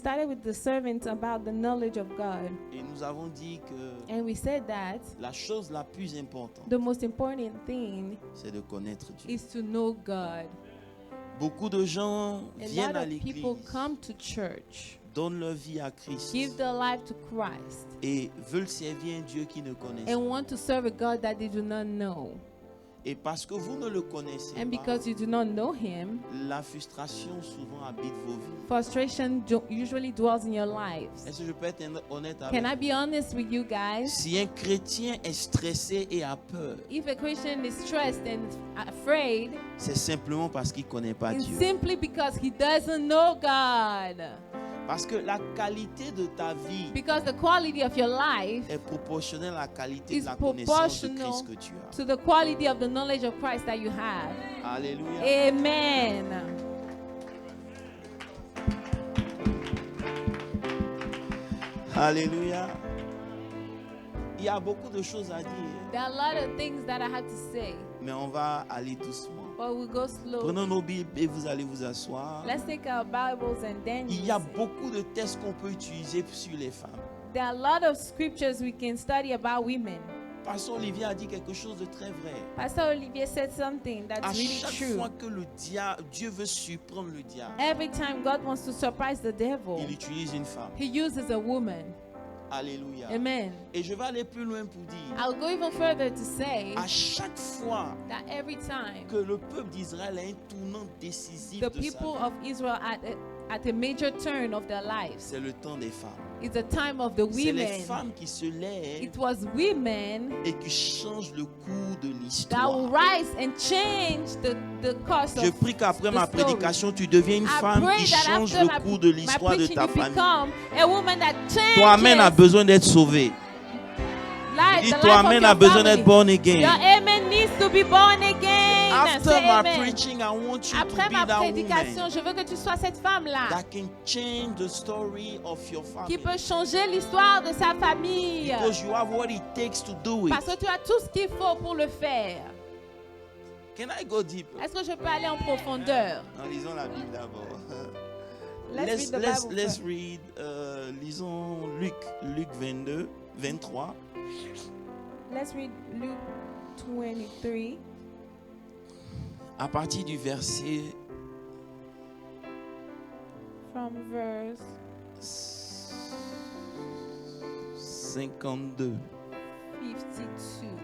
started with the servants about the knowledge of God. Et nous avons dit que And we said that la chose la plus importante, the most important thing c'est de connaître Dieu. is to know God. Beaucoup de gens A viennent lot à of l'église, people come to church, donnent leur vie à Christ give their life to Christ, et veulent servir un Dieu qui ne connaissent and pas. want to serve a God that they do not know. Et parce que vous ne le connaissez And pas, because you do not know Him, la frustration souvent habite vos vies. frustration usually dwells in your lives. Est-ce que je peux être honnête Can I avec vous? be honest with you guys? Si un chrétien est stressé et a peur, If a Christian is stressed and afraid, c'est simplement parce qu'il ne connaît pas it's Dieu. simply because he doesn't know God. Parce que la qualité de ta vie Because the quality of your life est proportionnelle à la qualité is de la connaissance de proportional Christ que tu as. to the quality of the knowledge of Christ that you have. Alléluia. Amen. Alléluia. Il y a beaucoup de choses à dire, There are a lot of things that I have to say, mais on va aller doucement. but we'll go slow. Prenons nos Bibles et vous allez vous asseoir. Let's take our Bibles and then Il y a use it. beaucoup de textes qu'on peut utiliser sur les femmes. There are a lot of scriptures we can study about women. Pasteur Olivier a dit quelque chose de très vrai. Pastor Olivier said something that's À really chaque true. fois que Dieu veut surprendre le diable, Every time God wants to surprise the devil, il utilise une femme. He uses a woman. Alléluia. Amen. Et je vais aller plus loin pour dire, I'll go even further to say à chaque fois that every time que le peuple d'Israël a un tournant décisif the de sa people vie, of Israel at a major turn of their lives, c'est le temps des femmes. it's the time of the C'est les women. femmes qui se lèvent It was women et qui changent le cours de that will l'histoire. rise and change the course Je of prie qu'après the ma story. prédication, tu deviens une I femme pray qui that change after le cours de l'histoire de preaching, ta you famille. become a woman that Toi-même a changes besoin d'être sauvé. life, Dis, the life toi-même of a your besoin d'être family. born Your again. amen needs to be born again. After Say my amen. preaching, I want you to Après be ma that prédication, woman je veux que tu sois cette femme-là that can change the story of your qui family. peut changer l'histoire de sa famille. Because you have what it takes to do it. Parce que tu as tout ce qu'il faut pour le faire. Can I go deeper? Est-ce que je peux aller en profondeur? En lisant la Bible d'abord. Let's read the Bible Let's first. read, lisons Luc 22, 23. Let's read Luke 23 À partir du verset from verse 52. 52.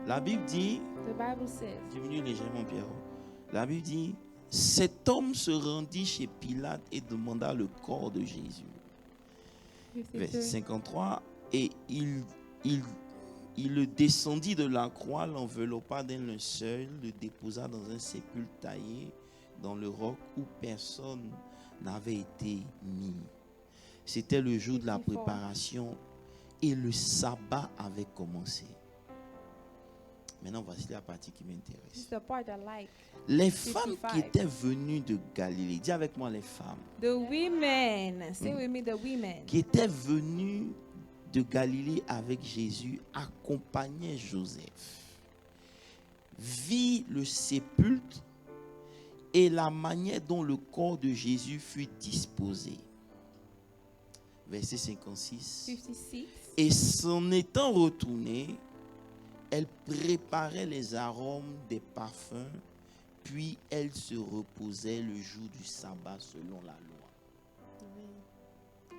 La Bible dit, The Bible says, diminue légèrement Pierrot. La Bible dit, cet homme se rendit chez Pilate et demanda le corps de Jésus. Verset 53. Et il le descendit de la croix, l'enveloppa d'un linceul, le déposa dans un sépulcre taillé dans le roc où personne n'avait été mis. C'était le jour de la préparation et le sabbat avait commencé. Maintenant, voici la partie qui This m'intéresse. is the part I like. Les femmes 55. qui étaient venues de Galilée, dis avec moi les femmes, The women, say with me, the women qui étaient venues de Galilée avec Jésus, accompagnaient Joseph, vit le sépulcre et la manière dont le corps de Jésus fut disposé. Verset 56. 56. Et s'en étant retournée, elle préparait les arômes des parfums, puis elle se reposait le jour du sabbat selon la loi.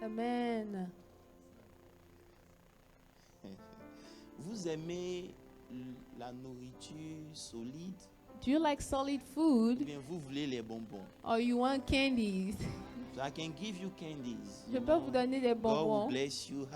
Amen. Vous aimez la nourriture solide Do you like solid ou food bien vous voulez les bonbons? or you want candies? So I can give you candies. Je you peux know. vous donner des God will bonbons. bless you.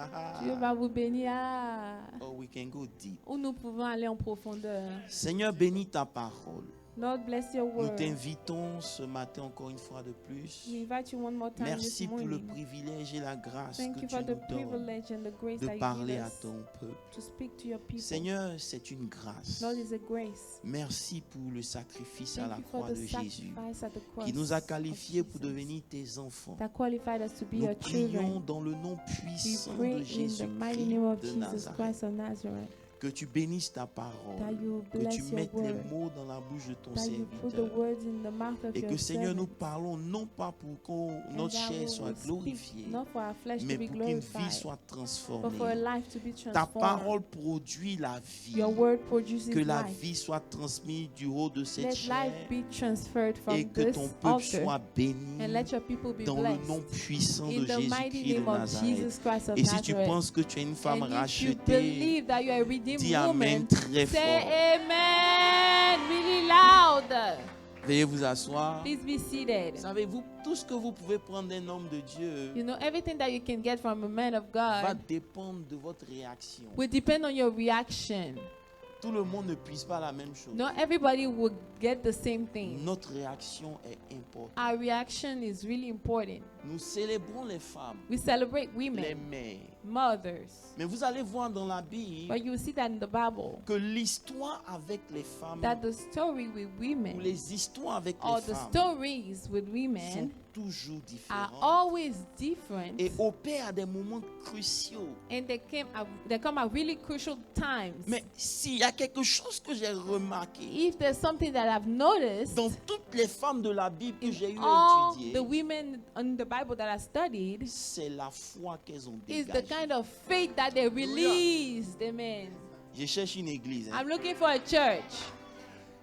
Dieu va vous bénir. Ah. Or we can go deep. Ou nous pouvons aller en profondeur. Seigneur, bénis ta parole. Lord, bless your Nous word. t'invitons ce matin encore une fois de plus. We invite you one more time Merci this pour le morning. privilège et la grâce Thank que you tu for nous the donnes privilege and the grace de that you parler give à us ton peuple. to speak to your people. Seigneur, c'est une grâce. Lord, is a grace. Merci pour le sacrifice à Thank la you for croix the de Jésus sacrifice at the cross qui nous a of qualifiés pour Jesus devenir tes enfants. that qualified us to be Nous your prions children. dans le nom We puissant pray de in the mighty Jésus-Christ name of de Jesus Nazareth. Christ of Nazareth. Que tu bénisses ta that parole. you Que tu bless your mettes les word, mots dans la bouche de ton that you put the serviteur. words in the mouth of Et your que Seigneur, nous servant, parlons non pas pour que and notre that chair we soit will speak glorifiée, not for our flesh mais to be pour qu'une vie glorified, soit but for a transformée. life to be Ta transformed. parole produit la vie. Your word produces Que la life. vie soit transmise du haut de cette Let chair life be transferred et from que this ton peuple altar, soit béni and let your people be dans le nom blessed puissant in de the mighty Jésus-Christ de name of Nazareth. Jesus Christ of Et si tu Nazareth. penses que tu es une femme And if you rachetée, believe that you are a redeemed dis Amen woman, très say fort. amen really loud. Veuillez vous asseoir. Please be seated. Savez-vous, tout ce que vous pouvez prendre d'un homme de Dieu You know, everything that you can get from a man of va God dépendre de votre réaction. will depend on your reaction. Tout le monde ne puisse pas la même chose. Not everybody will get the same thing. Notre réaction est importante. Our reaction is really important. Nous célébrons les femmes, We celebrate les women, mères. mothers. Mais vous allez voir dans la Bible But you will see that in the Bible, que l'histoire avec les femmes that the story with ou women, les histoires avec or les the femmes stories with sont women, toujours are différentes always different, et opèrent à des moments cruciaux. and they come at really crucial times. Mais s'il y a quelque chose que j'ai remarqué If there's something that I've noticed dans toutes les femmes de la Bible que j'ai eu à all étudier, the women in the Bible that I studied, c'est la foi qu'elles ont is the dégagée. kind of faith that they released. Amen. Je cherche une église. Hein. I'm looking for a church.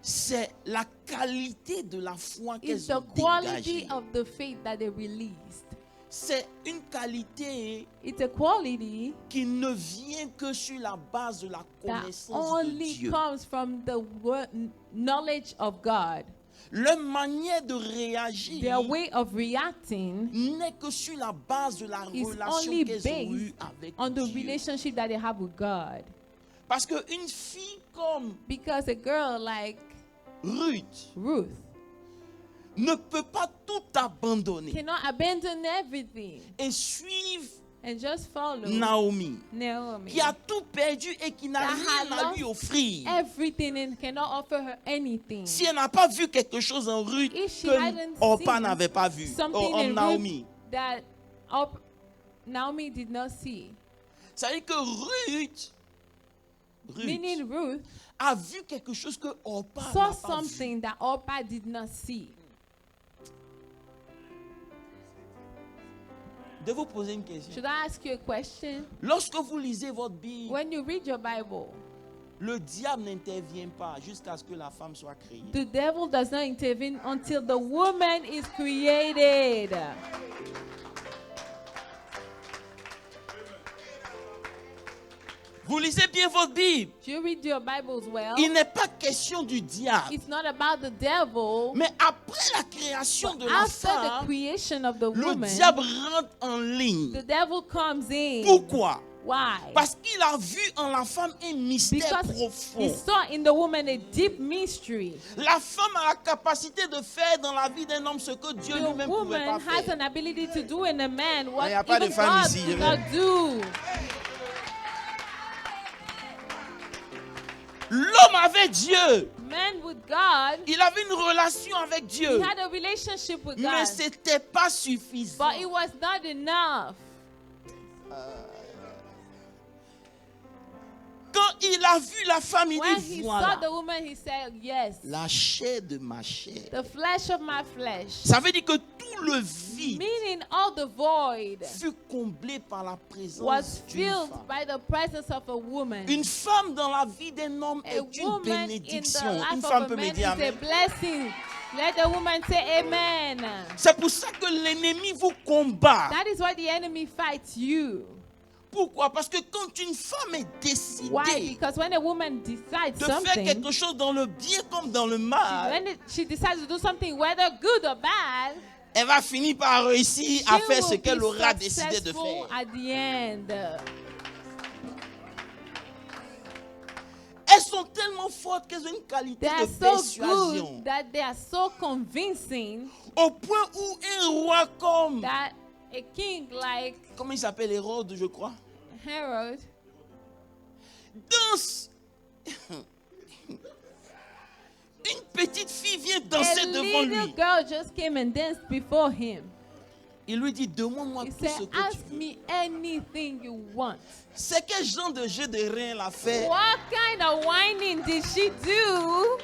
C'est la qualité de la foi It's qu'elles the ont quality dégagée. of the faith that they released. C'est une qualité It's a quality qui ne vient que sur la base de la that connaissance de only Dieu. comes from the knowledge of God. Leur manière de réagir Their way of reacting n'est que sur la base de la is relation only qu'elles ont based eue avec on the Dieu. relationship that they have with God. Parce qu'une fille comme Because a girl like Ruth Ruth ne peut pas tout abandonner cannot abandon everything et suivre and just follow Naomi, Naomi, qui a tout perdu et qui n'a That rien had à lui offrir. everything and cannot offer her anything. Si elle n'a pas vu quelque chose en Ruth If she que hadn't Orpa seen n'avait pas vu, something en in Naomi, Ruth that Naomi did not see. ça veut dire que Ruth Meaning Ruth a vu quelque chose que Orpa saw n'a pas vu. something that Orpah did not see. De vous poser une question. Should I ask you a question? Lorsque vous lisez votre Bible, When you read your Bible, le diable n'intervient pas jusqu'à ce que la femme soit créée. the devil does not intervene until the woman is created. Vous lisez bien votre Bible. Do you read your Bibles well? Il n'est pas question du diable. It's not about the devil. Mais après la création de la After the femme, creation of the le woman, diable rentre en ligne. the devil comes in. Pourquoi? Why? Parce qu'il a vu en la femme un mystère Because profond. he saw in the woman a deep mystery. La femme a la capacité de faire dans la vie d'un homme ce que Dieu The lui-même ne pouvait pas woman has faire. an ability to do in a man what Il y a pas de even femme God ici, could je not do. L'homme avait Dieu. Man with God, Il avait une relation avec he Dieu. had a relationship with Mais God, ce n'était pas suffisant. but it was not enough. Quand il a vu la femme, il When dit he voilà, saw the woman, he said, yes, la chair de ma chair. the flesh of my flesh. Ça veut dire que tout le vide Meaning all the void fut comblé par la présence was d'une filled femme. by the presence of a woman. Une femme dans la vie d'un homme A est une woman in the bénédiction. life Une of femme a peut me man dire is a amen. blessing. Let the woman say amen. C'est pour ça que l'ennemi vous combat. That is why the enemy fights you. Pourquoi? Parce que quand une femme est décidée Why? Because when a woman decides de faire something, quelque chose dans le bien comme dans le mal, when she decides to do something, whether good or bad, elle va finir par réussir she à faire ce will qu'elle be aura décidé de successful faire. at the end. Elles sont tellement fortes qu'elles ont une qualité They are de so persuasion. good that they are so convincing Au point où un roi comme... that a king like Comment il s'appelle? Hérode, je crois. Herod, Danse. Une petite fille vient a danser devant little lui. girl just came and danced before him. Il lui dit, demande-moi He tout ce said, que ask tu veux. me anything you want. C'est quel genre de jeu de rein elle a fait? What kind of whining did she do?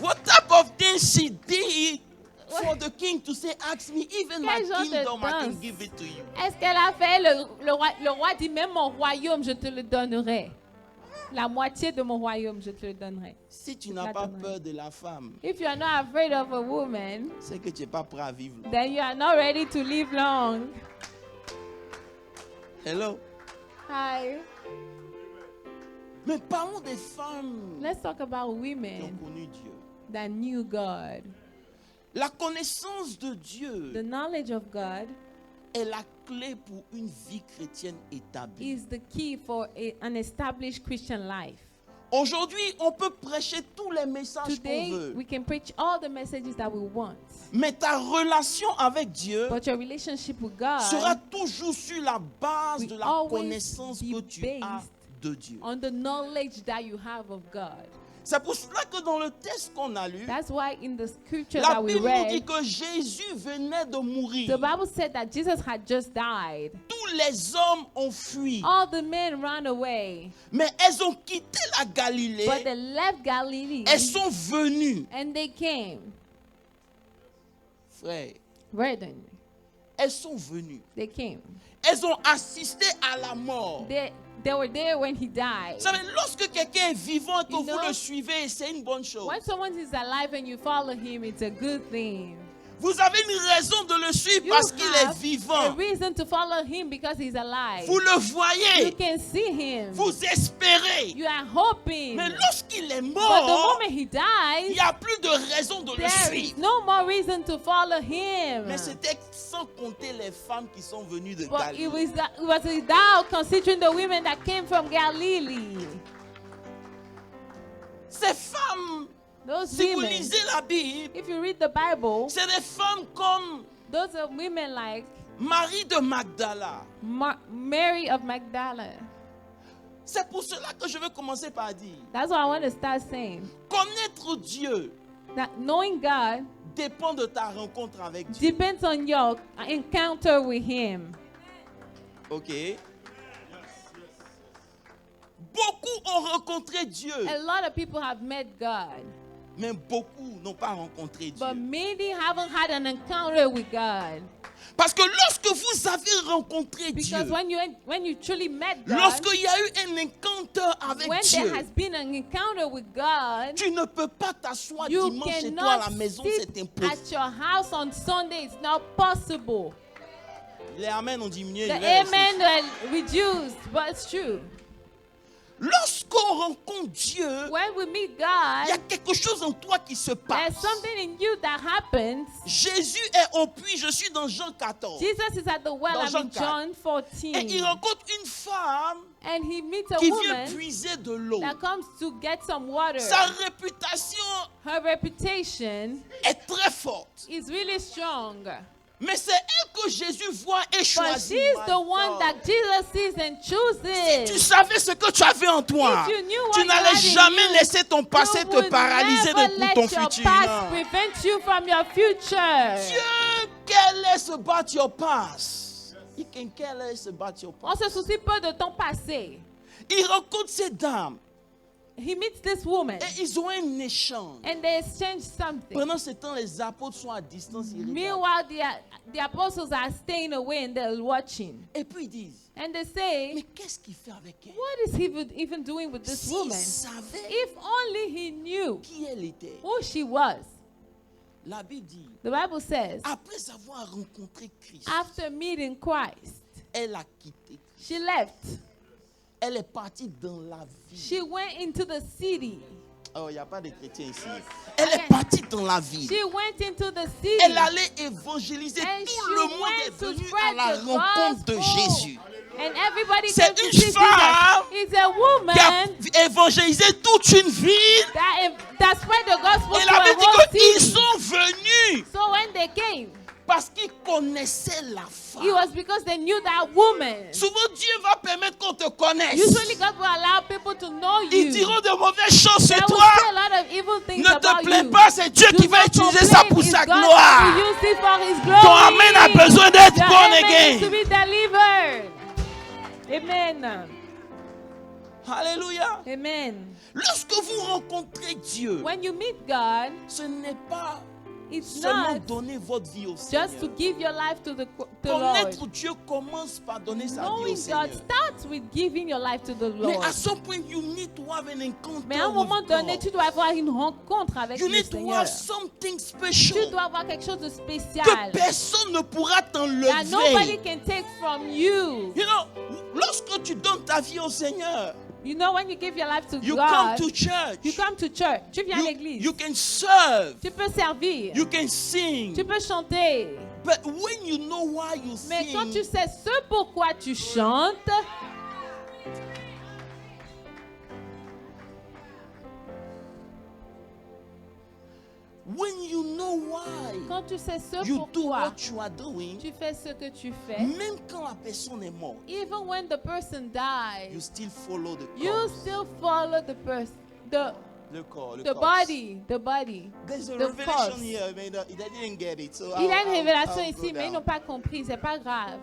What type of thing she did for the king to say, ask me, even my Quel genre de kingdom, I can danse? give it to you. Est-ce qu'elle a fait le roi dit, même mon royaume, je te le donnerai. La moitié de mon royaume, je te le donnerai. Si tu n'as La pas donnerai. peur de la femme, If you are not afraid of a woman, c'est que tu n'es pas prêt à vivre. then you are not ready to live long. Hello? Hi. Mais parlons des femmes Let's talk about qui ont women connu Dieu. that knew God. La connaissance de The Dieu knowledge of God est la clé pour une vie chrétienne établie. is the key for an established Christian life. Aujourd'hui, on peut prêcher tous les messages qu'on Today, veut. we can preach all the messages that we want. Mais ta relation avec Dieu But your relationship with God sera toujours sur la base will de la always connaissance be que tu as based de Dieu. on the knowledge that you have of God. C'est pour cela que dans le texte qu'on a lu, That's why in the scripture la that we Bible nous dit read, que Jésus venait de mourir. the Bible said that Jesus had just died. Tous les hommes ont fui. All the men ran away, Mais elles ont quitté la Galilée. but they left Galilee Elles sont venues. and they came. Frère, Brethren, elles sont venues. they came. Elles ont assisté à la mort. They were there when he died. Vous savez, lorsque quelqu'un est vivant et que You vous know, le suivez, c'est une bonne chose. When someone is alive and you follow him, it's a good thing. Vous avez une raison de le suivre You parce qu'il est have a vivant. reason to follow him because he's alive. Vous le You voyez. can see him. Vous espérez. You are hoping. Mais lorsqu'il est But the mort, moment he il dies, n'y a plus de raison de le there is suivre. no more reason to follow him. Mais c'était sans compter les femmes qui sont venues de But Galilée. it was without considering the women that came from Galilee. Ces femmes, Those si vous women, lisez la Bible, if you read the Bible, c'est des femmes comme those are women like Marie de Magdala. Mary of Magdala. C'est pour cela que je veux commencer par dire, That's what I want to start saying. connaître Dieu That knowing God dépend de ta rencontre avec Dieu. depends on your encounter with Him. Ok? Beaucoup ont rencontré Dieu, A lot of people have met God, mais beaucoup n'ont pas rencontré Dieu. but many haven't had an encounter with God. Parce que lorsque vous avez rencontré Because Dieu, when you truly met God, lorsqu'il y a eu un encounter avec when Dieu, there has been an encounter with God, tu ne peux pas t'asseoir you dimanche chez toi à la cannot maison, sit c'est impossible. at your house on Sunday. It's not possible. Les amens ont diminué. The je vais rester. amen were reduced, but it's true. Lorsqu'on rencontre Dieu, When we meet il y a God, quelque chose en toi qui se there's passe. something in you that happens. Jésus est au puits, je suis dans Jean 14. Jesus is at the well. Dans I'm Jean in 4. John Et il 14. rencontre une femme And he meets a qui vient woman puiser de l'eau. that comes to get some water. Sa réputation Her reputation est très forte. is really strong. Mais c'est elle que Jésus voit et But choisit. she's My the one God. that Jesus sees and Tu chooses. savais ce que tu avais en toi. If you knew what Tu you n'allais had in jamais you, laisser ton passé You te would paralyser never de let ton your futur. past Non. prevent you from your future. Dieu, quel est about your past? He can care less about your On past. se soucie peu de ton passé. Il rencontre ces dames He meets this woman et ils ont un échange. and they exchange something. Pendant ce temps, les apôtres sont à distance. Ils regardent. Meanwhile, the apostles are staying away and they're watching. Et puis ils disent, And they say, mais qu'est-ce qu'il fait avec elle? what is he even doing with this S'il woman? savait If only he knew qui elle était. who she was. La Bible dit, The Bible says, après avoir rencontré Christ, after meeting Christ, elle a quitté. she left. Elle est partie dans la vie. She went into the city. Oh, il n'y a pas de chrétiens ici. Elle est partie dans la vie. She went into the city. Elle allait évangéliser. And Tout she le monde went est to venu à spread la the rencontre de gospel. Jésus. And everybody C'est came to une see femme Jesus. It's a woman Qui a évangélisé toute une ville. that spread the gospel Et to la a Bible whole dit qu'ils city. sont venus So when they came, parce qu'ils connaissaient la it femme. was because they knew that woman. Souvent, Dieu va permettre qu'on te connaisse. Usually God will allow people to know Ils you. diront de mauvaises choses They sur will toi. say a lot of evil things Ne te about plains you. pas. pas, c'est Dieu Do qui va not utiliser ça complain. pour It's sa God gloire. to use it for His glory. Ton amen a besoin d'être Your born amen needs to again. be delivered. Amen. Alléluia. Amen. Lorsque vous rencontrez Dieu, When you meet God, ce n'est pas it's seulement not donner votre vie au just to Seigneur. give your life to the Lord. Connaître Dieu commence par donner sa vie au Knowing Seigneur. God starts with giving your life to the Mais Lord. à some point, you need to have an encounter Mais à un moment with donné, God. tu dois avoir une rencontre avec You le need to Seigneur. have something Tu special dois avoir quelque chose de spécial que personne ne pourra that nobody t'enlever. can take from you. You know, lorsque tu donnes ta vie au Seigneur, You know, when you give your life to you come God, to church. you come to church. Tu viens à l'église. You can serve. Tu peux servir. You can sing. Tu peux chanter. But when you know why you Mais quand tu sing, sais ce pourquoi tu chantes, when you know why quand tu sais ce you do pourquoi what you are doing, tu fais ce que tu fais, même quand la personne est morte, even when the person you dies, still follow the you cause. still follow the person, Le corps, le the cause. body, the body. There's a the revelation cause. here, but they didn't get it. So Il y a une I'll révélation go ici, mais down. ils n'ont pas compris. C'est pas grave.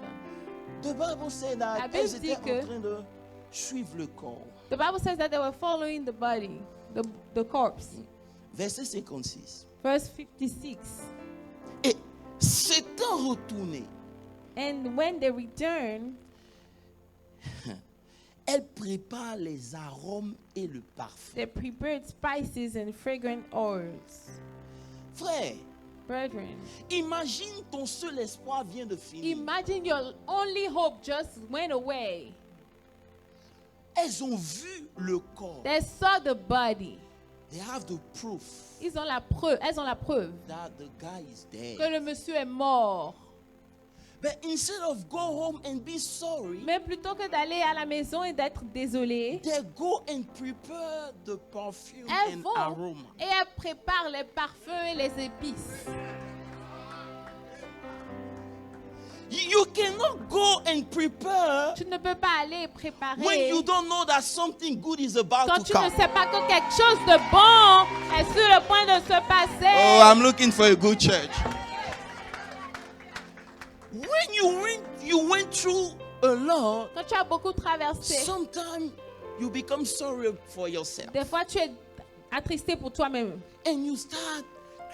The Bible said La that Bible elles dit étaient que- en train de suivre le corps. The Bible says that they were following the body, the corpse. Verset 56. Verse 56. Et s'étant retourné, And when they returned, elle prépare les arômes et le parfum. they prepared spices and fragrant oils. Frère, Brethren, imagine ton seul espoir vient de finir. imagine your only hope just went away. Elles ont vu le corps. They saw the body. They have the proof Elles ont la preuve that the guy is dead. que le monsieur est mort. But instead of go home and be sorry, Mais plutôt que d'aller à la maison et d'être désolé, they go and prepare the perfume elles and vont aroma. et elles préparent les parfums et les épices. You cannot go and prepare Tu ne peux pas aller préparer when you don't know that something good is about quand to tu come. ne sais pas que quelque chose de bon est sur le point de se passer. Oh, I'm looking for a good church. When you went through a lot, Quand tu as beaucoup traversé, sometimes you become sorry for yourself des fois tu es attristé pour toi-même and you start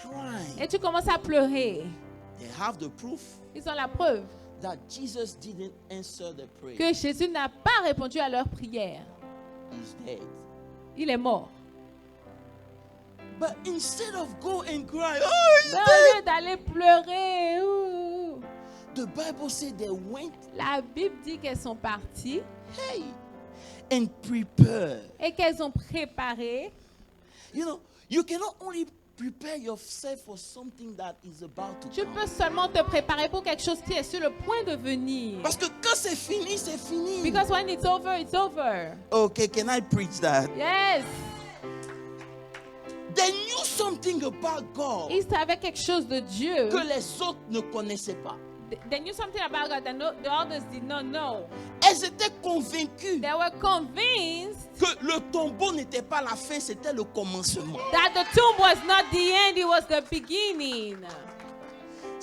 crying. et tu commences à pleurer. They have the proof Ils ont la preuve that Jesus didn't answer the prayer. que Jésus n'a pas répondu à leur prière. He's dead. Il est mort. But instead of go and cry, oh, he's Mais au dead. lieu d'aller pleurer, ouh, The Bible said they went, la Bible dit qu'elles sont parties hey, and prepared. et qu'elles ont préparé. You know, you cannot only prepare yourself for something that is about to Tu come. peux seulement te préparer pour quelque chose qui est sur le point de venir. Parce que quand c'est fini, c'est fini. Because when it's over, it's over. Okay, can I preach that? Yes. They knew something about God Ils savaient quelque chose de Dieu. que les autres ne connaissaient pas. They knew something about God that the others did not know. Elles étaient convaincues They were convinced que le tombeau n'était pas la fin, c'était le commencement. that the tomb was not the end, it was the beginning.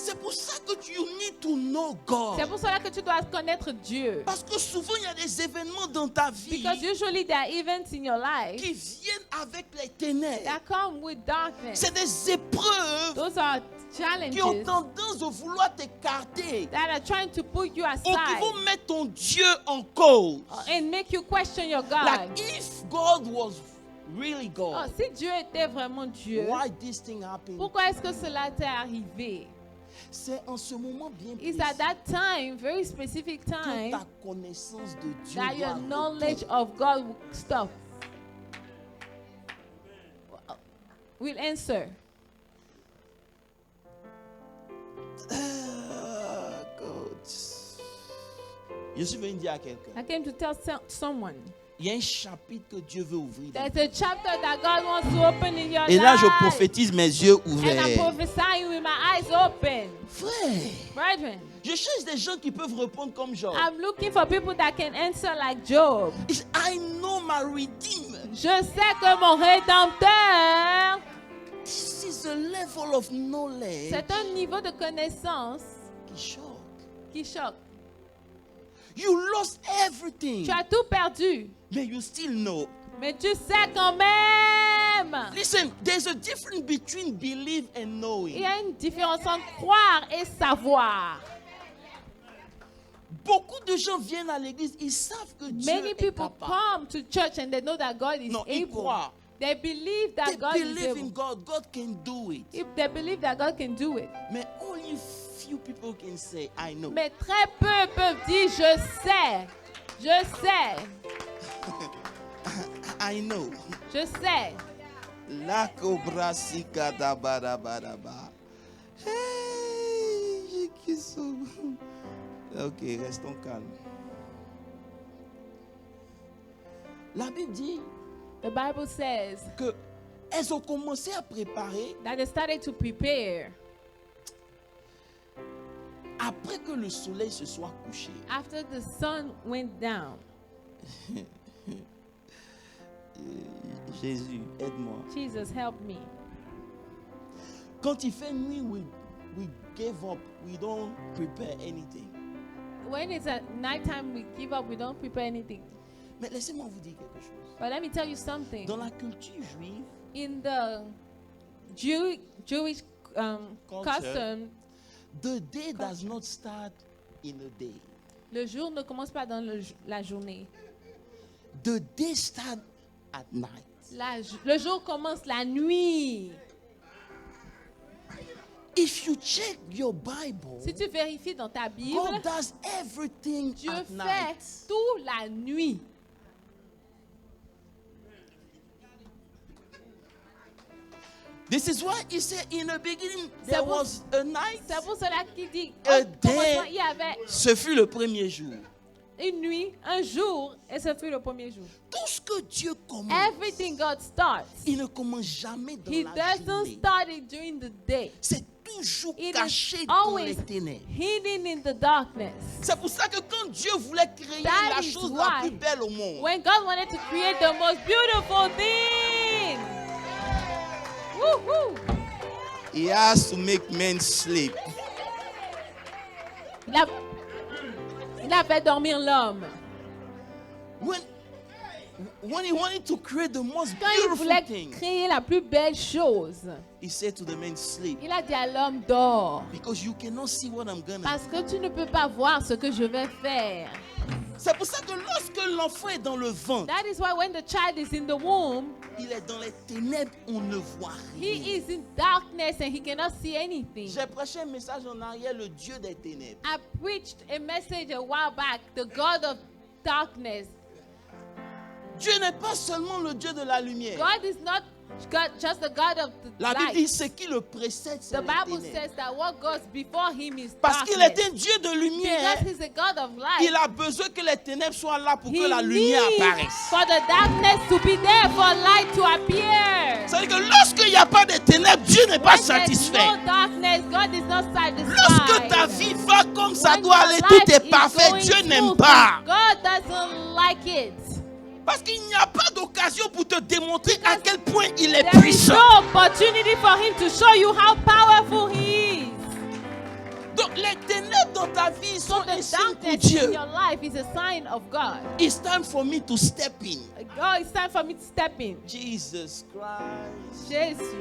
C'est pour ça que you need to know God. C'est pour cela que tu dois connaître Dieu. Parce que souvent, il y a des événements dans ta vie Because usually there are events in your life qui viennent avec les ténèbres. that come with darkness. C'est des épreuves Those are qui ont challenges tendance de vouloir t'écarter that are trying to put you ou qui aside vont mettre ton Dieu en cause. and make you question your Like God. if God was really Oh, God, si Dieu était vraiment Dieu, why this thing happened? pourquoi est-ce que cela t'est arrivé? C'est en ce moment bien It's précis at that time, very specific que time, ta connaissance de Dieu that your doit knowledge retourner. of God will stop. Will answer. God. Je suis venu dire à quelqu'un, I came to tell someone. il y a un chapitre que Dieu veut ouvrir. There's a chapter that God wants to open in your Et là, je life. prophétise mes yeux And I'm ouverts. prophesying with my eyes open. Frère, Brethren, je cherche des gens qui peuvent répondre comme Job. I'm looking for people that can answer like Job. I know my Redeemer. Je sais que mon Rédempteur, This is level of knowledge C'est un niveau de connaissance qui choque. qui choque. You lost everything, Tu as tout perdu, but you still know. mais tu sais quand même. Listen, there's a difference between belief and Il knowing. y a une différence entre croire et savoir. Beaucoup de gens viennent à l'église, ils savent que Dieu Many est people capable. come to church and they know that God is Non, ils able. croient. They believe that They God is believe in able. God. God can do it. If they believe that God can do it. Mais only few people can say, I know. Mais très peu peuvent dire je sais. Je sais. I know. Je sais. La cobra sikada barabara. Hey, j'ai kisso. Ok, restons calmes. La Bible dit The Bible says que elles ont commencé à préparer that they started to prepare après que le soleil se soit couché. after the sun went down. Jésus, aide-moi. Jesus, help me. Quand il fait nuit, we give up. We don't prepare anything. When it's at nighttime, we give up. We don't prepare anything. Mais laissez-moi vous dire quelque chose. But let me tell you something. Dans la culture juive, In the Jewish custom, the day does not start in a day. le jour ne commence pas dans la journée. The day starts at night. Le jour commence la nuit. If you check your Bible, Si tu vérifies dans ta Bible, God does everything Dieu at fait night. tout la nuit. This is why he said in the beginning C'est there pour- was a night. C'est pour cela qu'il dit A au commencement, day. il y avait Ce fut le premier jour. une nuit, un jour, et ce fut le premier jour. Tout ce que Dieu commence, Everything God starts, il ne commence jamais dans He la doesn't journée. start it during the day. C'est toujours It caché is dans les always ténèbres. hidden in the darkness. C'est pour ça que quand Dieu voulait créer That la is chose why la plus belle au monde, When God wanted to create the most beautiful thing, woo-hoo, He has to make men sleep. il a fait dormir l'homme. When he wanted to create the most Quand il beautiful voulait thing, créer la plus belle chose, he said to the men, sleep. il a dit à l'homme, dors. Because you cannot see what I'm gonna do. Parce que tu ne peux pas voir ce que je vais faire. C'est pour ça que lorsque l'enfant est dans le ventre, That is why when the child is in the womb, il est dans les ténèbres, on ne voit he rien. is in darkness and he cannot see anything. J'ai prêché un message en arrière, le Dieu des ténèbres. I preached a message a while back, the God of darkness. Dieu n'est pas seulement le Dieu de la lumière. God is not God, just the God of the La Bible light. dit ce qui le précède, c'est The les Bible ténèbres. says that what goes before him is Parce qu'il darkness. est un Dieu de lumière, Because he's a God of light. il a besoin que les ténèbres soient là pour He que la lumière needs apparaisse. for the darkness to be there, for light to appear. C'est-à-dire que lorsqu'il n'y a pas de ténèbres, Dieu n'est pas When there's satisfait. no darkness, God is not Lorsque satisfied. ta vie va comme ça When doit your aller, life tout est is parfait, going Dieu n'aime smoothly, pas. God doesn't like it. Parce qu'il n'y a pas d'occasion pour te démontrer à quel point il est There is puissant. no opportunity for him to show you how powerful he is. Donc les ténèbres dans ta vie sont The un signe pour darkness in Dieu. your life is a sign of God. It's time for me to step in. God, it's time for me to step in. Jesus Christ. Jésus.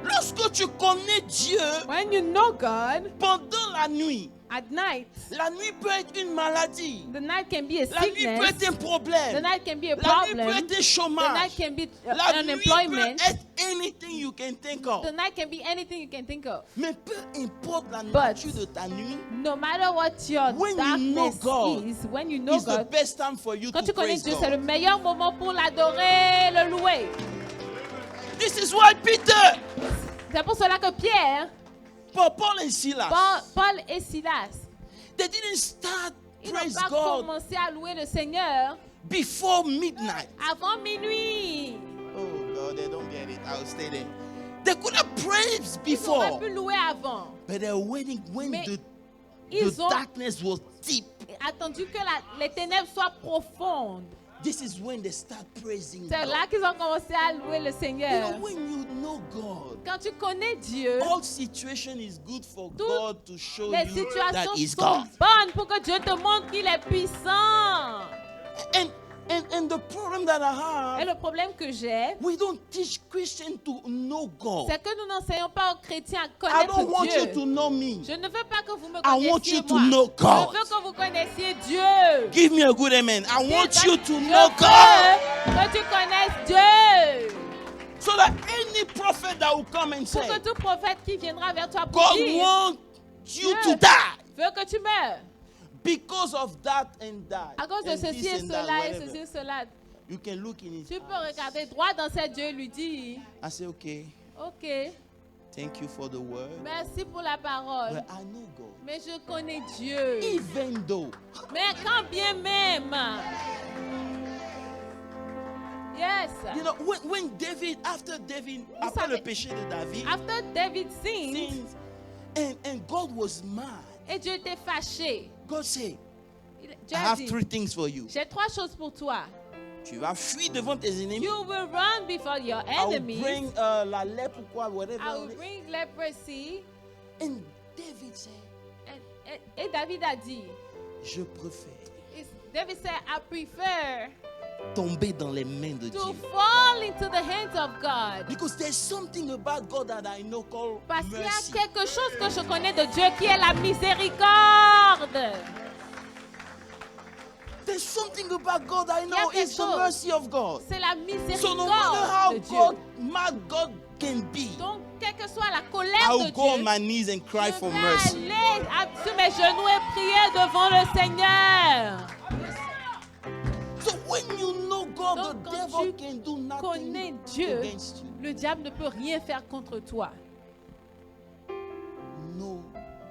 Lorsque tu connais Dieu When you know God pendant la nuit, at night, la nuit peut être une maladie. the night can be a La nuit peut sickness. être un The problème. night can be a La nuit peut problem. être un The night chômage. can be La nuit unemployment. peut être anything you can think of. The night can be anything you can think of. Mais peu importe la But nature de ta nuit, no matter what your when you know darkness God, is, when you know it's the God, best time for you quand to tu connais praise Dieu, c'est le God. meilleur moment pour l'adorer, le louer. This is why Peter, C'est pour cela que Pierre, Paul and Silas, Paul et Silas, they didn't start ils n'ont praise pas God commencé à louer le Seigneur before midnight. avant minuit. Oh God, they don't get it. I'll stay there. They could have praised Ils auraient before, pu louer avant. but they're waiting when Mais the Ils ont darkness was deep. attendu que les ténèbres soient profondes. This is when they start praising C'est God. là qu'ils ont commencé à louer le You Seigneur. know, when you know God, Quand tu connais Dieu, all situation is good for Toutes God to show les you situations that He's sont God. bonnes pour que Dieu te montre qu'il est puissant. And the problem that I Et have, le problème que j'ai, we don't teach Christians to know God. c'est que nous n'enseignons pas aux chrétiens à I connaître don't want you Dieu. to know me. Je ne veux pas que vous me I want connaissiez you to moi. know God. Je veux que vous connaissiez Dieu. Give me a good amen. I want Je you to veux know God. que tu connaisses Dieu. So that any prophet that will come and Pour say, que tout prophète qui viendra vers toi pour God dire, wants you Dieu to die veut que tu meurs. because of that and that. À cause de and ceci this et and that, cela et whatever. ceci et cela. You can look in his Tu peux eyes. regarder droit dans ses yeux et lui dire, I say, okay, ok, thank you for the word. merci pour la parole. But I know God. Mais je connais Dieu. Even though, Mais quand bien même. Yes. you know, when David, after le savez- péché de David, After David sinned, sins, and God was mad. et Dieu était fâché. God said, Dieu I a have dit, 3 things for you. j'ai 3 choses pour toi. Tu vas fuir devant tes ennemis. You will run before your I will enemies. bring la lèpre ou quoi, whatever. I will bring leprosy. And David said, Et David a dit, je préfère David said, I prefer tomber dans les mains de to Dieu. fall into the hands of God. Because there's something about God that I know called Parce qu'il y mercy. a quelque chose que je connais de Dieu qui est la miséricorde. There's something about God I Il y know a quelque is the chose. mercy of God. C'est la So no matter how miséricorde de Dieu. mad God can be, Donc, quelle que soit la colère I de will go on Dieu, my knees and cry je for vais mercy. aller sur mes genoux et prier devant le Seigneur. So when you know God, Donc, the quand devil tu can do connais nothing Dieu, against you. le diable ne peut rien faire contre toi. Know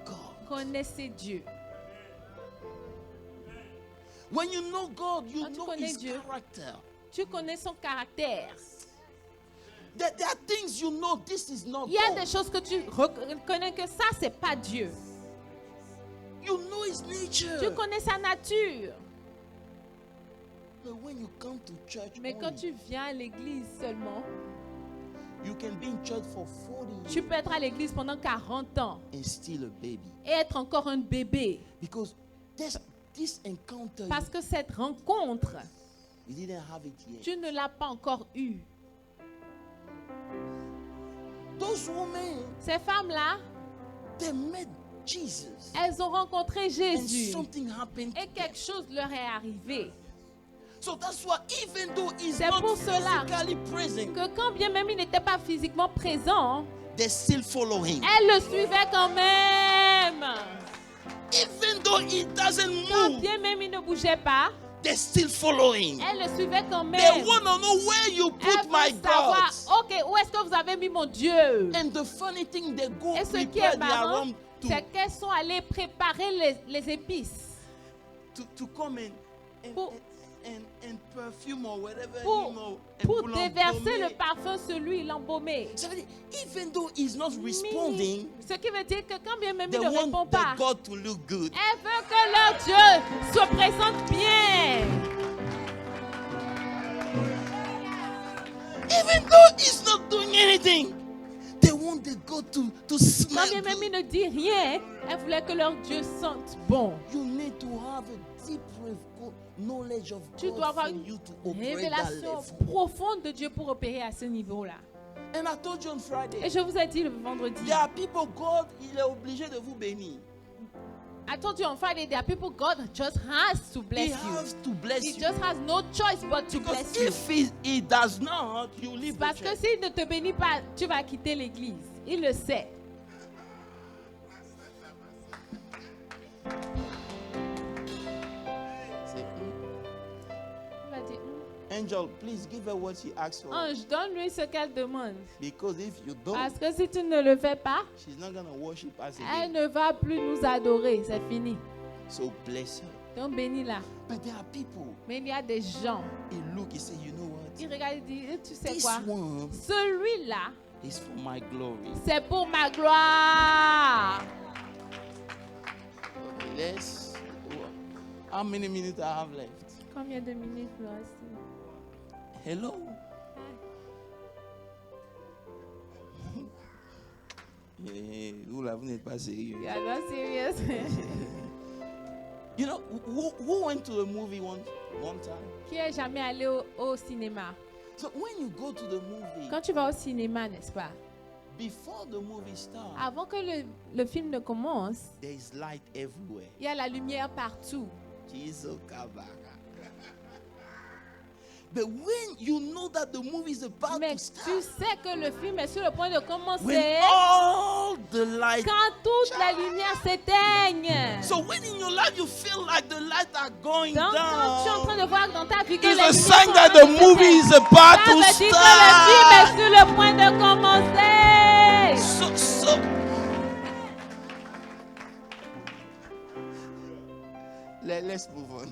God. Connaissez Dieu. When you know God, you Quand tu know connais His Dieu, character. Tu connais son caractère. There are things you know this is not Il y a God. des choses que tu reconnais que ça, c'est pas Dieu. You know His nature. Tu connais sa nature. But when you come to church, Mais quand only, tu viens à l'église seulement, you can be in church for 40 tu years peux être à l'église pendant 40 ans and still a baby. et être encore un bébé. Because this encounter, Parce que cette rencontre, you didn't have it yet. tu ne l'as pas encore eue. Those women, Ces femmes-là, they met Jesus. elles ont rencontré And Jésus. something happened to Et quelque chose leur est arrivé. So that's why even though he's C'est not pour cela physically present, Que quand bien même il n'était pas physiquement présent, they still follow him. elle le suivait quand même. Even though he doesn't Quand move, bien même il ne bougeait pas, they still follow him. elle le suivait quand They même. want to know where you Elle put my veut savoir, God. ok, où est-ce que vous avez mis mon Dieu? And the funny thing, they go Et ce qui prepare est their marrant, rum c'est qu'elles sont allées préparer les épices to come Pour- and perfume or whatever. pour, you know, and pour pour déverser l'embaumer. le parfum sur l'huile embaumée. Ça veut dire, even though he's not responding, Ce qui veut dire que quand bien même they il ne répond want pas, their God to look good. elle veut que leur Dieu se présente bien. Even though he's not doing anything, they want their God to smell Quand bien même il good. ne dit rien, elle voulait que leur Dieu sente bon. You need to have a deep knowledge of Tu dois God avoir for une you to operate that révélation level. profonde de Dieu pour opérer à ce niveau-là. And I told you on Et Friday, je vous ai dit le vendredi, there are people, God, il est obligé de vous bénir. I told you on Friday, there are people God just has to bless He you. has to bless He you. just has no choice but to Because bless you. if he does not, you leave the Parce que church. s'il ne te bénit pas, tu vas quitter l'église. Il le sait. Say, Il va dire, Angel, please give her what she asked for. Ange, donne-lui ce qu'elle demande. Because if you don't, Parce que si tu ne le fais pas, she's not going to worship us elle again. ne va plus nous adorer. C'est fini. So bless her. Donc bénis-la. But there are people, Mais il y a des gens. he look, he say, you know what? Ils regardent et disent, tu sais This quoi? one Celui-là, is for my glory. c'est pour ma gloire. Okay, let's. How many minutes I have left? Combien de minutes nous reste? Hello. Vous là, vous n'êtes pas sérieux. You are not serious. You know, who went to a movie one time? Qui est jamais allé au cinéma? So when you go to the movie, Quand tu vas au cinéma, n'est-ce pas? before the movie starts, Avant que le film ne commence, there is light everywhere. il y a la lumière partout. Jesus Kabaka. But when you know that the movie is about Mais to start, tu sais que le film est sur le point de when commencer all the light, quand toute la lumière s'éteigne. so when in your life you feel like the lights are going Donc, quand tu es en train down, de voir dans ta vie que it's les a lumières sign sont that en the train de movie is s'éteindre, about ça to veut dire que le film est start. sur le point de commencer. So let's move on.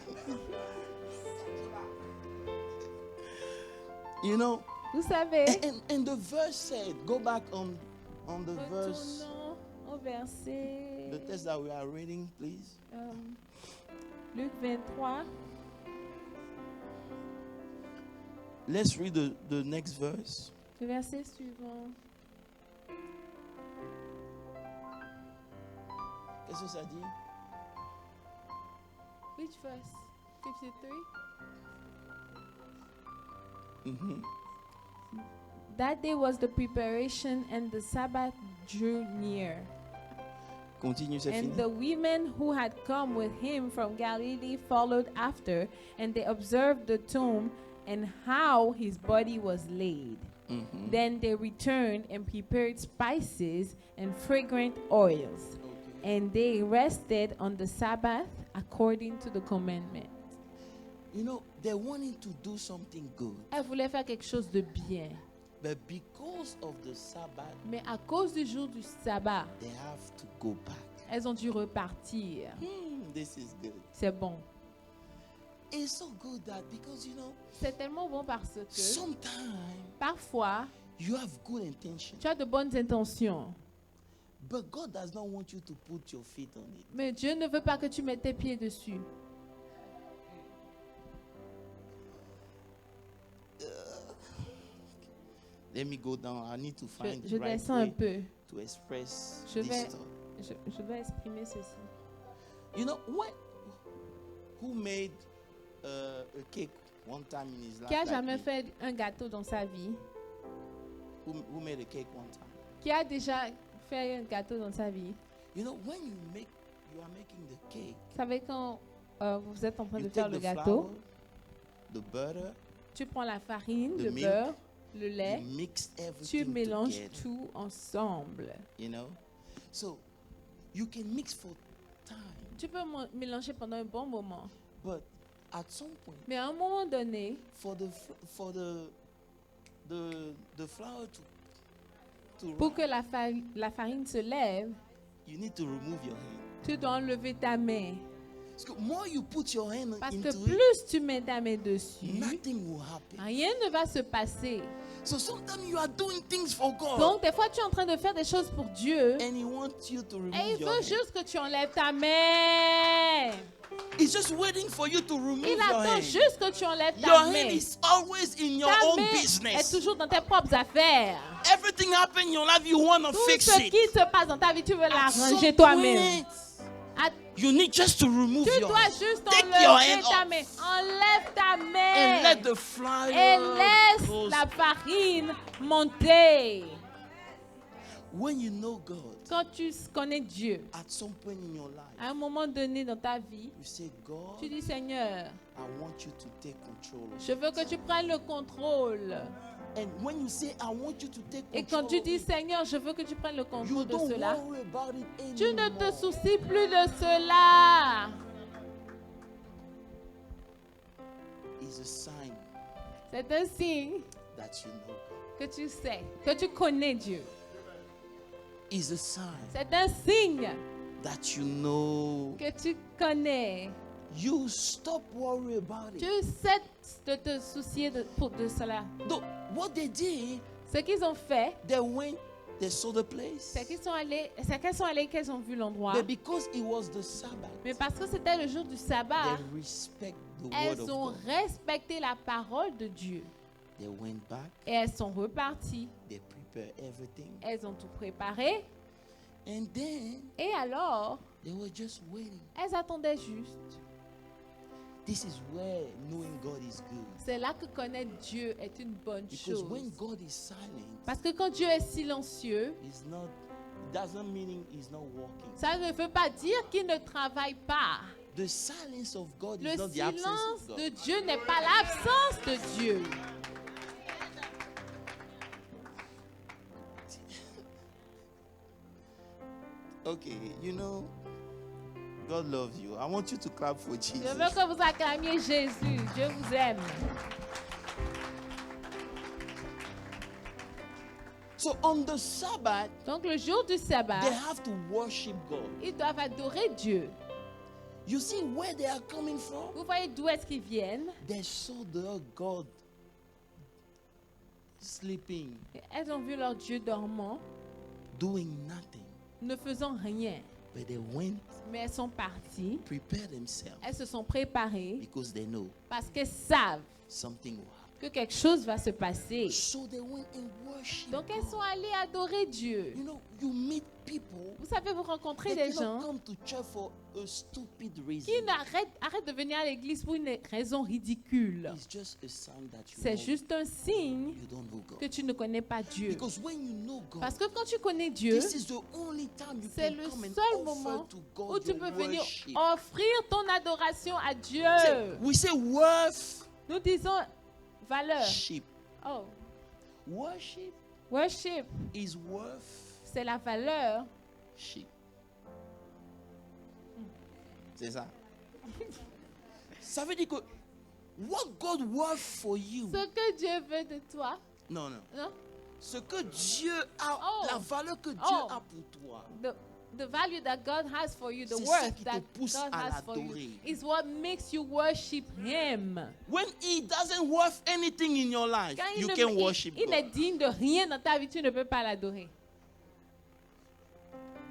You know, Vous savez, and the verse said, go back on the verse, retournons au verset the text that we are reading, please. Luc 23. Let's read the next verse. Le verset suivant. Qu'est-ce que ça dit? Which verse? 53. Mhm. That day was the preparation, and the Sabbath drew near. Continue, c'est And fini. the women who had come with him from Galilee followed after, and they observed the tomb and how his body was laid. Mhm. Then they returned and prepared spices and fragrant oils, Okay. and they rested on the Sabbath according to the commandment. You know, they wanted to do something good, Elle voulait faire quelque chose de bien, but because of the Sabbath, mais à cause du jour du sabbat, they have to go back. elles ont dû repartir. This is good. C'est bon. It's so good that because you know, C'est tellement bon parce que sometimes parfois, you have good intention, tu as de bonnes intentions, but God does not want you to put your feet on it. mais Dieu ne veut pas que tu mettes tes pieds dessus. Let me go down. I need to find Je the right descends un way peu. to express Je this vais- thought. Je vais exprimer ceci. You know, who made a cake one time in his life? Qui a like jamais me? fait un gâteau dans sa vie? Who made a cake one time? Qui a déjà fait un gâteau dans sa vie? You know, when you are making the cake, Vous savez quand vous êtes en train you de faire take le the gâteau, flour, the butter, tu prends la farine, the le milk, beurre, le lait, you mix tu everything mélanges together. tout ensemble. You know, so you can mix for time, Tu peux mélanger pendant un bon moment. but at some point, Mais à un moment donné, for the flour to pour que rise, la farine se lève, you need to remove your hand. tu dois enlever ta main. So more you put your hand Parce into que it, plus tu mets ta main dessus, nothing will happen. rien ne va se passer. So sometimes you are doing things for God, Donc, des fois, tu es en train de faire des choses pour Dieu. and He wants you to remove Et il your veut hand. juste que tu enlèves ta main. He's just waiting for you to remove Il your attend hand. juste que tu enlèves Your ta hand main. is always in your Ta own main est business. toujours dans tes propres affaires. Everything happens in your life, you want to Tout fix ce it. qui se passe dans ta vie, tu veux At some l'arranger toi-même. point, À- you need just to remove Tu your dois hand. juste Take your enlever hand ta off main. Enlève ta and main. let the flour Et laisse goes. la farine monter. When you know God, Quand tu connais Dieu, at some point in your life, à un moment donné dans ta vie, you say, God, tu dis Seigneur, I want you to take control of je veux que tu prennes le contrôle. it. And when you say, I want you to take Et control quand tu of dis it, Seigneur, je veux que tu prennes le you contrôle de don't cela, worry about it tu ne te anymore. soucies plus de cela. It's a sign C'est un signe that you know God. que tu sais, que tu connais Dieu. It's a sign C'est un signe that you know. que tu connais. You stop worrying about it. Tu cesses de te soucier de cela. Though, what they did, Ce qu'ils ont fait, they went, they saw the place. c'est qu'elles sont allées, qu'elles ont vu l'endroit. But because it was the Sabbath, Mais parce que c'était le jour du sabbat, they respect the word elles of ont God. respecté la parole de Dieu. They went back. Et elles sont reparties. They prepared everything. Elles ont tout préparé. And then Et alors, they were just waiting. elles attendaient juste. This is where knowing God is good. C'est là que connaître Dieu est une bonne Because chose. when God is silent, Parce que quand Dieu est silencieux, doesn't mean he's not working. ça ne veut pas dire qu'il ne travaille pas. The silence of God Le is not the absence silence of de God. Dieu n'est pas l'absence de Dieu. Okay, you know, God loves you. I want you to clap for Je Jesus. veux que vous acclamiez Jésus. Dieu vous aime. So on the Sabbath, Donc le jour du sabbat, they have to worship God. ils doivent adorer Dieu. You see where they are coming from? Vous voyez d'où est-ce qu'ils viennent? They saw their God sleeping, Elles ont vu leur Dieu dormant, doing nothing. ne faisant rien. But they went, Mais elles sont parties. prepared themselves Elles se sont préparées because they know parce qu'elles savent something will happen. que quelque chose va se passer. So they went and worshiped Donc elles God. sont allées adorer Dieu. You know, you meet people Vous savez, vous rencontrez that des do not gens come to church for a stupid reason. qui arrêtent de venir à l'église pour une raison ridicule. It's just a sign that you, C'est juste un signe you don't know que God. tu ne connais pas Dieu. Because when you know God, Parce que quand tu connais Dieu, this is the only time you c'est can le come and seul offer moment to où God tu your peux venir worship. offrir ton adoration à Dieu. We say worth Nous disons valeur. sheep. Oh, Worship worship, is worth c'est la valeur. sheep. C'est ça. Ça veut dire que what God worth for you. Ce que Dieu veut de toi, Non, non. non? Ce que Dieu a, Oh. la valeur que Dieu Oh. a pour toi. The value that God has for you, the C'est ça worth qui te that pousse God à has for you, l'adorer. is what makes you worship Him. When He doesn't worth anything in your life, Quand you can worship il n'est God. digne de rien dans ta vie, tu ne peux pas l'adorer.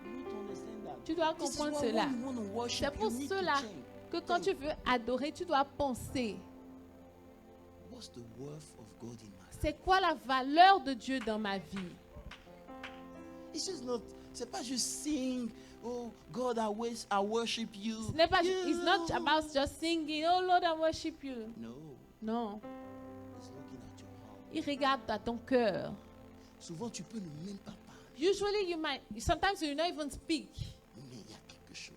You need to understand that. Tu dois This is comprendre why cela. when you want to worship, C'est pour you need to cela think, que quand tu veux adorer, tu dois penser, what's the worth of God in my life? c'est quoi la valeur de Dieu dans ma vie? It's just not. C'est pas juste sing. Oh God, I worship you. Ce n'est pas, Yeah. it's not about just singing, oh Lord, I worship you. No, Non, it's looking at your heart. il regarde à ton cœur. Souvent, tu peux ne même pas parler, Usually sometimes you don't even speak, mais il y a quelque chose.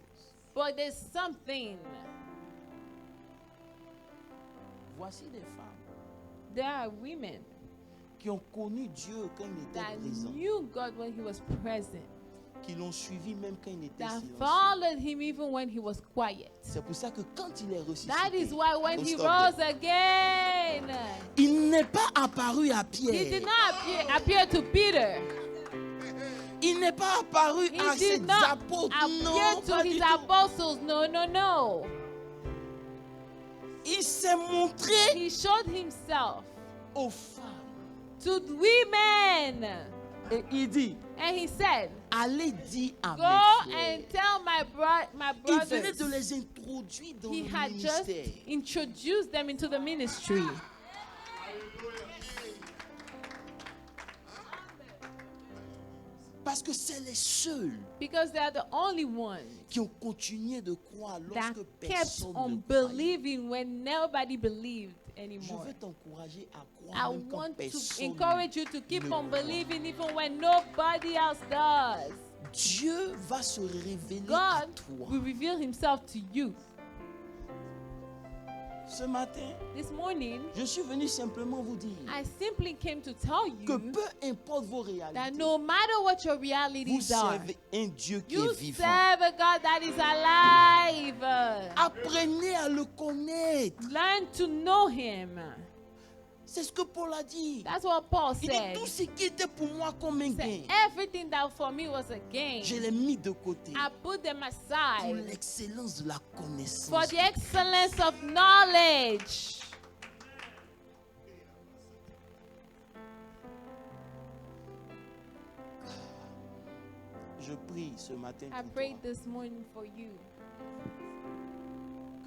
but there's something. Voici des femmes There are women qui ont connu Dieu quand il était that présent, knew God when He was present, qui l'ont suivi même quand il était that silencieux. followed Him even when He was quiet. C'est pour ça que quand il est ressuscité, That is why when Oh, He stop rose again, il n'est pas apparu à He Pierre. did not appear to Peter. Il n'est pas apparu He à ses did not apôtres. appear Non, to pas du His tout. apostles. No, no, no. Il s'est montré He showed Himself aux femmes. to women. Et il dit, And He said, allez dire à go mes frères. and tell my Il venait de brothers. les introduire dans He le had just ministère. introduced them into the ministry. Parce que c'est les seuls Because they are the only ones qui ont continué de croire that lorsque kept personne on ne croyait. believing when nobody believed Je anymore. veux t'encourager à I croire même quand want to personne encourage you to keep ne on croit. believing even when nobody else does. Dieu va se révéler à God toi. will reveal Himself to you. Ce matin, This morning, je suis venu simplement vous dire I simply came to tell que you peu importe vos that réalités, no matter what your vous realities are, servez un Dieu qui you est vivant. serve a God that is alive. Apprenez à le connaître. Learn to know Him. C'est ce que Paul a dit. That's what Paul Il dit said. tout ce qui était pour moi comme un Said, gain, everything that for me was a gain, je l'ai mis de côté I put them pour aside l'excellence de la connaissance. for the excellence of knowledge. Je prie ce matin I pour prayed toi, this morning for you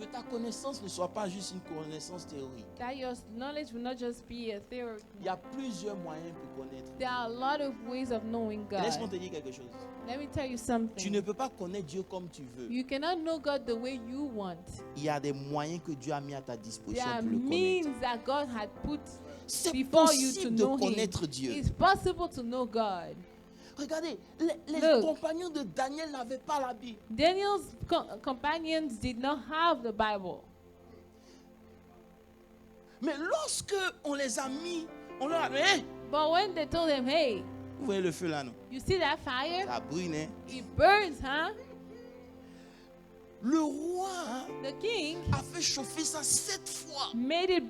Que ta connaissance ne soit pas juste une connaissance théorique. That your knowledge will not just be a theory. Il y a plusieurs moyens pour connaître. There are a lot of ways of knowing Et laisse-moi God. te dire quelque chose. Let me tell you Tu something. ne peux pas connaître Dieu comme tu veux. You cannot know God the way you want. Il y a des moyens que Dieu a mis à ta There disposition are pour le means connaître. that God had put C'est before you to possible know de Him. connaître Dieu. It's possible to know God. Regardez, les Look. compagnons de Daniel n'avaient pas la Bible. Daniel's companions did not have the Bible. Mais lorsque on les a mis, on leur a dit, hey, But when they told him, hey, vous voyez le feu là, non? you see that fire? Ça brûle, hein? It burns, huh? Le roi The king a fait chauffer ça 7 fois. made it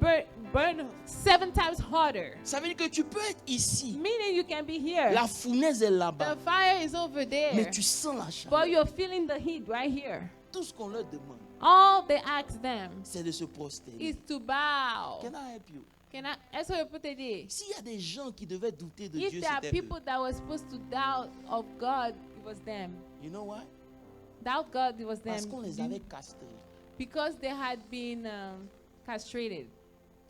burn 7 times harder. Ça veut dire que tu peux être ici. Meaning you can be here. La fournaise est là-bas. The fire is over Mais there. tu sens la But chaleur. you're feeling the heat right here. Tout ce qu'on leur demande, All they ask them c'est de se prosterner. is to bow. Can I help you? Est-ce que je peux t'aider? S'il y a des gens qui devaient douter de If Dieu, there are c'était eux. people that were supposed to doubt of God, it was them. You know why? Doubt God, it was Parce them. qu'on les avait castrés. Because they had been castrated.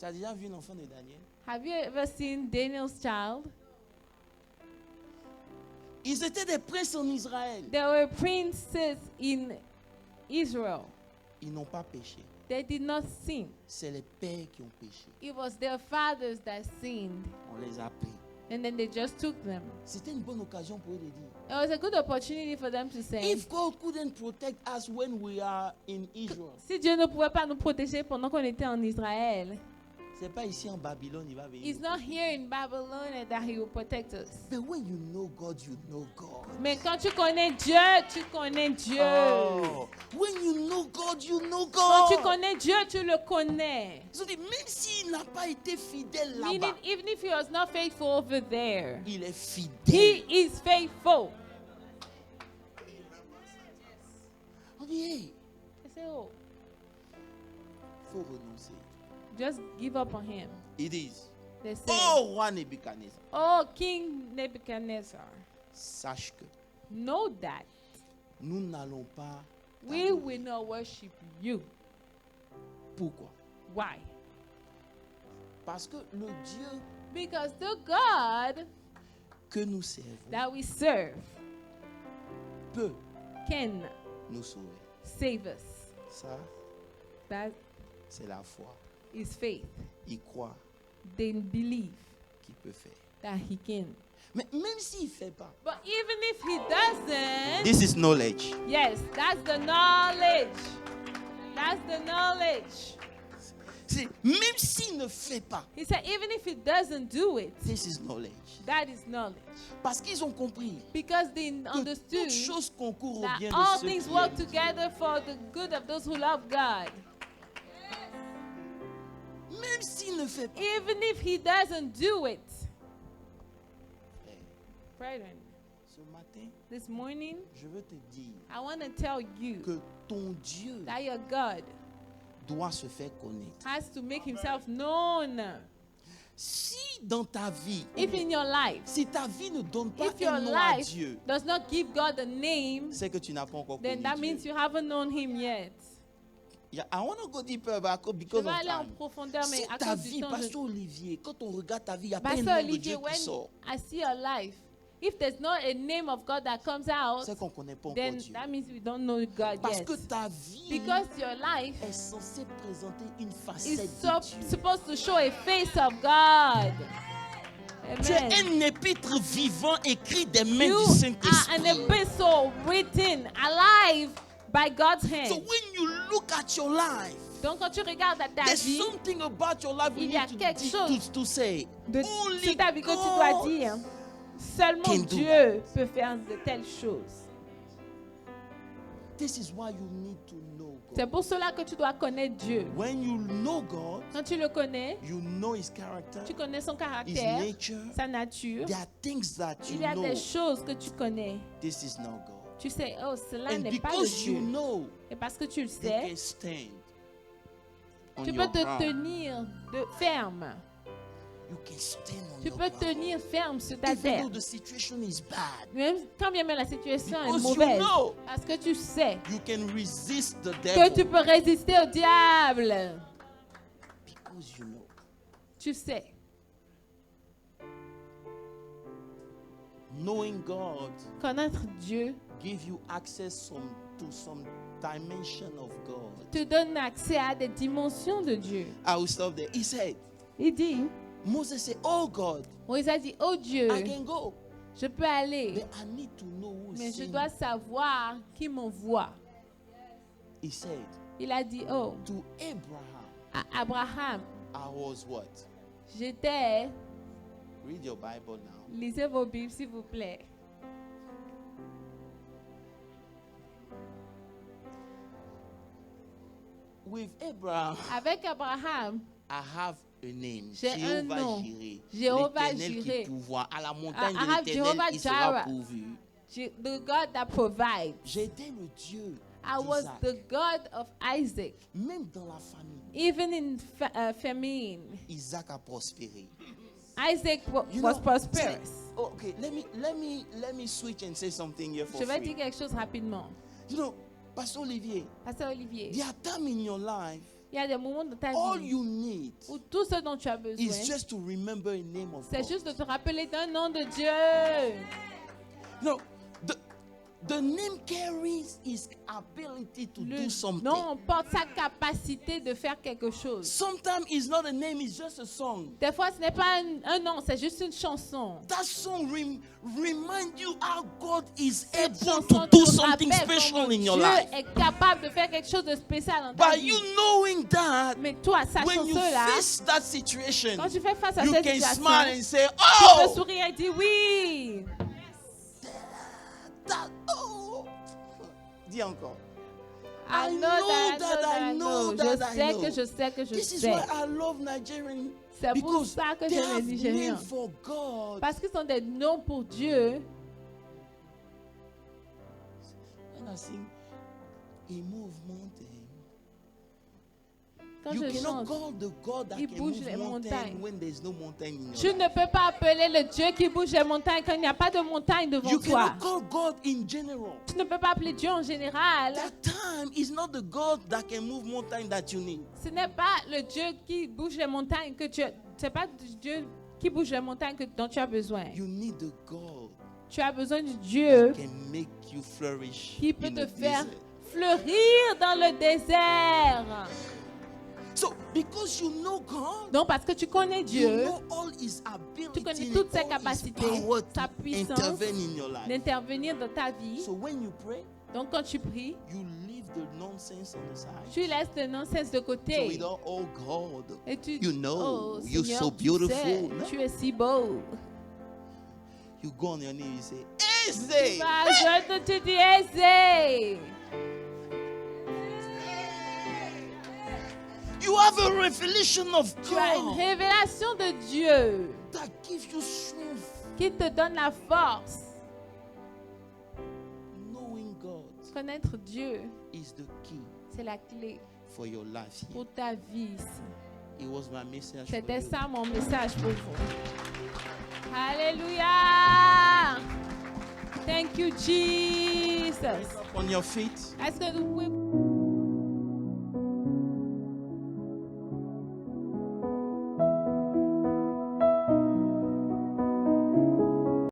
Tu as déjà vu un enfant de Daniel? Have you ever seen Daniel's child? Ils étaient des princes en Israël. There were princes in Israel. Ils n'ont pas péché. They did not sin. C'est les pères qui ont péché. It was their fathers that sinned. On les a pris. And then they just took them. C'était une bonne occasion pour eux de dire, It was a good opportunity for them to say, if God couldn't protect us when we are in Israel, si Dieu ne pouvait pas nous protéger pendant qu'on était en Israël, c'est pas ici en Babylone, il va venir. it's not here in Babylon that He will protect us. But when you know God, you know God. Mais quand tu connais Dieu, tu connais Dieu. Oh. When you know God, you know Quand tu God. connais Dieu, tu le connais. Je dis, même s'il n'a pas été fidèle Meaning, là-bas, even if he was not faithful over there, il est He fidèle. is faithful. On dit, hey, I say, oh, il faut renoncer. just give up on him. Ils disent, They say, oh roi Nebuchadnezzar, oh, King Nebuchadnezzar, sache que know that nous n'allons pas we t'adorer. will not worship you. Pourquoi? Why? Parce que le Dieu Because the God que nous servons that we serve peut can nous sauver. save us. Ça, That c'est la foi. is faith. Il croit They believe qu'il peut faire. that He can. Mais même s'il ne fait pas, But even if He doesn't, this is knowledge. yes, that's the knowledge. That's the knowledge. Même s'il ne fait pas, He said, even if He doesn't do it, this is knowledge. that is knowledge. Parce qu'ils ont compris Because they que understood toutes choses concourent au that bien de all ceux things qui work aiment. together for the good of those who love God. Même s'il ne fait pas. Even if He doesn't do it. Frère, Brethren, ce matin, this morning, je veux te dire I want to tell you que ton Dieu that your God doit se faire connaître. has to make Himself known. Si dans ta vie, If in your life, si ta vie ne donne pas if your un nom à life Dieu, does not give God a name, c'est que tu n'as pas encore then connu that means Dieu. you haven't known Him yet. Yeah, I want to go deeper Je because vais of aller en time. profondeur, mais Si à ta cause du vie, temps, Pasteur Olivier, quand on regarde ta vie, il n'y a pas un Pastor nom de Olivier, Dieu when qui sort. I see your life, if there's not a name of God that comes out, C'est qu'on ne connaît pas encore then Dieu. that means we don't know God Parce yet. que ta vie Because your life est censée présenter une is facette so, de Dieu. supposed to show a face of God. Tu es Amen. un épître vivant écrit des mains You du are an Saint-Esprit. epistle written alive by God's So hand. when you look at your life, Donc quand tu regardes à ta there's vie, something about your life we il y a need to, quelque chose to say. de Only sur ta vie que tu dois God dire, seulement can do Dieu peut faire de telles choses. This is why you need to know C'est God. pour cela que tu dois connaître Dieu. When you know God, Quand tu le connais, you know His character, tu connais son His caractère, nature. sa nature. There are things that you Il y a know. des choses que tu connais. This is not God. Tu sais, oh, cela And n'est pas de because you Dieu. know, Et parce que tu le you sais, can stand on tu your peux te ground. tenir ferme. You can stand on Tu your peux ground. tenir ferme sur ta Even terre. though the situation is bad, Même quand bien même la situation est because you mauvaise. know Parce que tu sais you can resist the que tu devil. peux résister au diable. Because you know. Tu sais. Knowing God Connaître Dieu give you access to some dimension of God. te donne accès à des dimensions de Dieu. I will stop there. He said, Il dit, Moses said, oh God, Moïse a dit, oh Dieu, I can go. je peux aller, But I need to know who mais is je sent dois me. savoir qui m'envoie. He said, Il a dit, oh, to Abraham, à Abraham, I was what? j'étais, Read your Bible now. lisez vos Bibles s'il vous plaît. With Abraham, Avec Abraham, I have a name. J'ai un Jéhovah nom. Jireh. Jéhovah L'Éternel Jireh. qui pourvoit. À la montagne I de have l'Éternel, Jehovah il sera Jireh. pourvu. the God that provides. J'étais le Dieu I was d'Isaac. the God of Isaac. Même dans la famille, Even in famine, Isaac a prospéré. Isaac You was know, prosperous. Okay, let me switch and say something here for Je vais free. dire quelque chose rapidement. You know, Pastor Olivier, Pasteur Olivier, there are times in your life, il y a des moments dans ta all vie you need où tout ce dont tu as is besoin, just to remember a name of c'est God. juste de te rappeler d'un nom de Dieu. No, the name carries his ability to Le do something. nom porte sa capacité de faire quelque chose. Sometimes it's not a name, it's just a song. Des fois, ce n'est pas un nom, c'est juste une chanson. That song remind you how God is Cette able chanson to do te something rappelle special comment in your Dieu life. est capable de faire quelque chose de spécial dans ta By vie. you knowing that, Mais toi, when you sachant cela, face that situation, quand tu fais face à you cette can situation, smile and say, tu peux oh, sourire et dire oui. oh. Dis encore. I know that. This is why I love Nigerian. C'est pour Because ça que they j'aime les have Nigériens. name for God. Parce qu'ils sont des noms pour Dieu. When I sing, He move mountain. Quand You je cannot chante, call the God that il can bouge move les mountain montagnes. when there's no mountain in your tu life. ne peux pas appeler le Dieu qui bouge les montagnes quand il n'y a pas de montagne devant You toi. cannot call God in general. Tu ne peux pas appeler Dieu en général. That time is not the God that can move mountain that you need. Ce n'est pas le Dieu qui bouge les montagnes que tu as. C'est pas le Dieu qui bouge les montagnes dont tu as besoin. You need the God Tu as besoin du Dieu that can make you flourish qui peut in te the faire desert. fleurir dans le désert. So, because you know God, Donc, parce que tu connais you Dieu, know all His ability, tu connais toutes ses all His capacités, power sa to puissance intervene in your life. d'intervenir dans ta vie. So when you pray, Donc, quand tu pries, you leave the nonsense on the side. tu laisses le nonsense de So côté. we don't, oh God, Et tu you know, oh, you're Seigneur, so tu beautiful. sais, No. tu es si beau. You go on your knee, you say, Tu Easy. vas à genoux, tu dis aisé. You have a revelation of Tu as une God révélation de Dieu that gives you strength. qui te donne la force. Knowing God Connaître Dieu, is the key c'est la clé for your life here. pour ta vie ici. It was my message for C'était you. ça mon message pour vous. Alléluia. Thank you, Jesus. On your feet. Est-ce que vous pouvez...